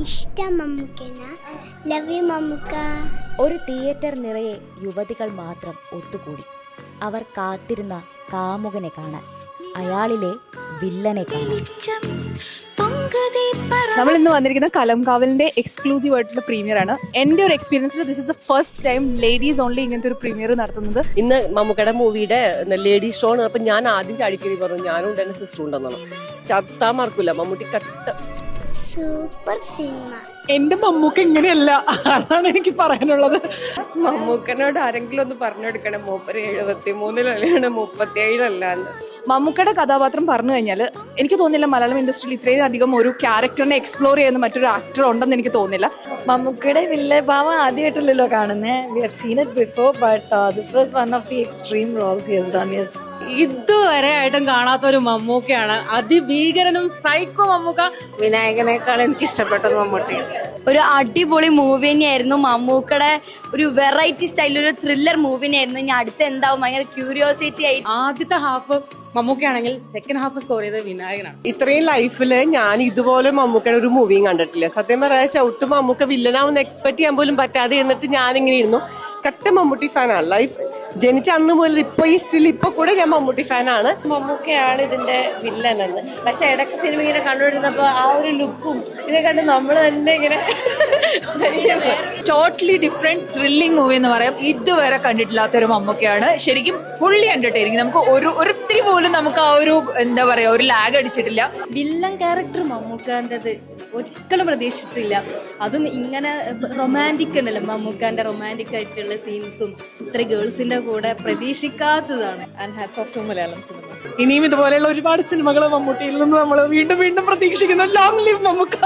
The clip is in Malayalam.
ഇഷ്ടം മമ്മൂക്കന. Love you Mammukka. ഒരു തിയേറ്റർ നിറയെ യുവതികൾ മാത്രം ഒത്തുകൂടി. അവർ കാത്തിരുന്ന കാമുകനെ കാണാൻ, അയാളിലെ വില്ലനെ കാണാൻ. നമ്മൾ ഇന്ന് വന്നിരിക്കുന്ന കലംകാവലിന്റെ എക്സ്ക്ലൂസീവ് ആയിട്ടുള്ള പ്രീമിയർ ആണ്. എന്റെ ഒരു എക്സ്പീരിയൻസിൽ this is the first time ladies only ഇങ്ങനത്തെ ഒരു പ്രീമിയർ നടത്തുന്നത്. ഇന്ന് മമ്മൂക്കയുടെ മൂവിയുടെ ലേഡി ഷോ ആണ്. അപ്പൊ ഞാൻ ആദ്യം ചാടിക്കറി പറഞ്ഞു, ഞാനും ഉണ്ട്, എന്റെ സിസ്റ്റർ ഉണ്ടെന്നാണ്. ചത്താ മറക്കൂല, മമ്മൂട്ടി കട്ട സൂപ്പർ സിനിമ. എന്റെ മമ്മൂക്ക ഇങ്ങനെയല്ല, അതാണ് എനിക്ക് പറയാനുള്ളത്. മമ്മൂക്കനോട് ആരെങ്കിലും ഒന്ന് പറഞ്ഞെടുക്കണം, മൂപ്പര് 73-ലാണ് 37-അല്ലാന്ന്. മമ്മൂക്കയുടെ കഥാപാത്രം പറഞ്ഞു കഴിഞ്ഞാൽ എനിക്ക് തോന്നില്ല മലയാളം ഇൻഡസ്ട്രിയിൽ ഇത്രയും അധികം ഒരു ക്യാരക്ടറിനെ എക്സ്പ്ലോർ ചെയ്യുന്ന മറ്റൊരു ആക്ടർ ഉണ്ടെന്ന് എനിക്ക് തോന്നില്ല. മമ്മൂക്കയുടെ വില്ലൻ ഭാവം ആദ്യമായിട്ടല്ലോ കാണുന്നത്. We have seen it before, but this was one of the extreme roles he has done. Yes, ഇതുവരെ ആയിട്ടും കാണാത്ത ഒരു മമ്മൂക്കയാണ്. അതിഭീകരനും സൈക്കോ മമ്മൂക്ക. വിനായകനേക്കാൾ എനിക്ക് ഇഷ്ടപ്പെട്ടത് മമ്മൂട്ടിയാണ്. ഒരു അടിപൊളി മൂവി തന്നെയായിരുന്നു. മമ്മൂക്കയുടെ ഒരു വെറൈറ്റി സ്റ്റൈലിൽ ഒരു ത്രില്ലർ മൂവി തന്നെയായിരുന്നു. ഇനി അടുത്ത് എന്താവും ഭയങ്കര ക്യൂരിയോസിറ്റി ആയി. ആദ്യത്തെ ഹാഫ് മമ്മൂക്കയാണെങ്കിൽ സെക്കൻഡ് ഹാഫ് സ്കോർ ചെയ്തത് വിനായകനാണ്. ഇത്രയും ലൈഫില് ഞാൻ ഇതുപോലെ മമ്മൂക്കയുടെ ഒരു മൂവിയും കണ്ടിട്ടില്ല. സത്യം പറയാ, ചവിട്ട് മമ്മൂക്ക വില്ലനാവുന്ന എക്സ്പെക്ട് ചെയ്യാൻ പോലും പറ്റാതെ എന്നിട്ട് ഞാൻ ഇങ്ങനെ ഇരുന്നു. കട്ട മമ്മൂട്ടി ഫാനാണ്. ലൈഫ് ജനിച്ച അന്ന് മുതൽ ഇപ്പൊ ഈ സ്റ്റിൽ ഇപ്പൊ കൂടെ ഞാൻ മമ്മൂട്ടി ഫാനാണ്. മമ്മൂക്കയാണ് ഇതിന്റെ വില്ലനെന്ന്. പക്ഷെ ഇടയ്ക്ക് സിനിമ ഇങ്ങനെ കണ്ടുകൊണ്ടിരുന്നപ്പോ ആ ഒരു ലുക്കും ഇതൊക്കെ കണ്ട് നമ്മൾ തന്നെ ഇങ്ങനെ ടോട്ടലി ഡിഫറെന്റ് ത്രില്ലിംഗ് മൂവി എന്ന് പറയാം. ഇതുവരെ കണ്ടിട്ടില്ലാത്ത ഒരു മമ്മൂക്കയാണ്. ശരിക്കും ഫുള്ളി എന്റർടൈനിങ്. നമുക്ക് ഒരിത്തിരി പോലും നമുക്ക് ആ ഒരു എന്താ പറയാ ഒരു ലാഗ് അടിച്ചിട്ടില്ല. വില്ലൻ ക്യാരക്ടർ മമ്മൂക്കാൻ്റെത് ഒരിക്കലും പ്രതീക്ഷിച്ചിട്ടില്ല. അതും ഇങ്ങനെ റൊമാൻറ്റിക് ഉണ്ടല്ലോ, മമ്മൂക്കാന്റെ റൊമാൻറ്റിക് ആയിട്ടുള്ള സീൻസും ഇത്ര ഗേൾസിന്റെ കൂടെ പ്രതീക്ഷിക്കാത്തതാണ്. And hats off to Malayalam cinema. ഇനിയും ഇതുപോലെയുള്ള ഒരുപാട് സിനിമകൾ മമ്മൂട്ടിയിൽ നിന്ന് നമ്മൾ വീണ്ടും വീണ്ടും പ്രതീക്ഷിക്കുന്നു. Long live Mammukka.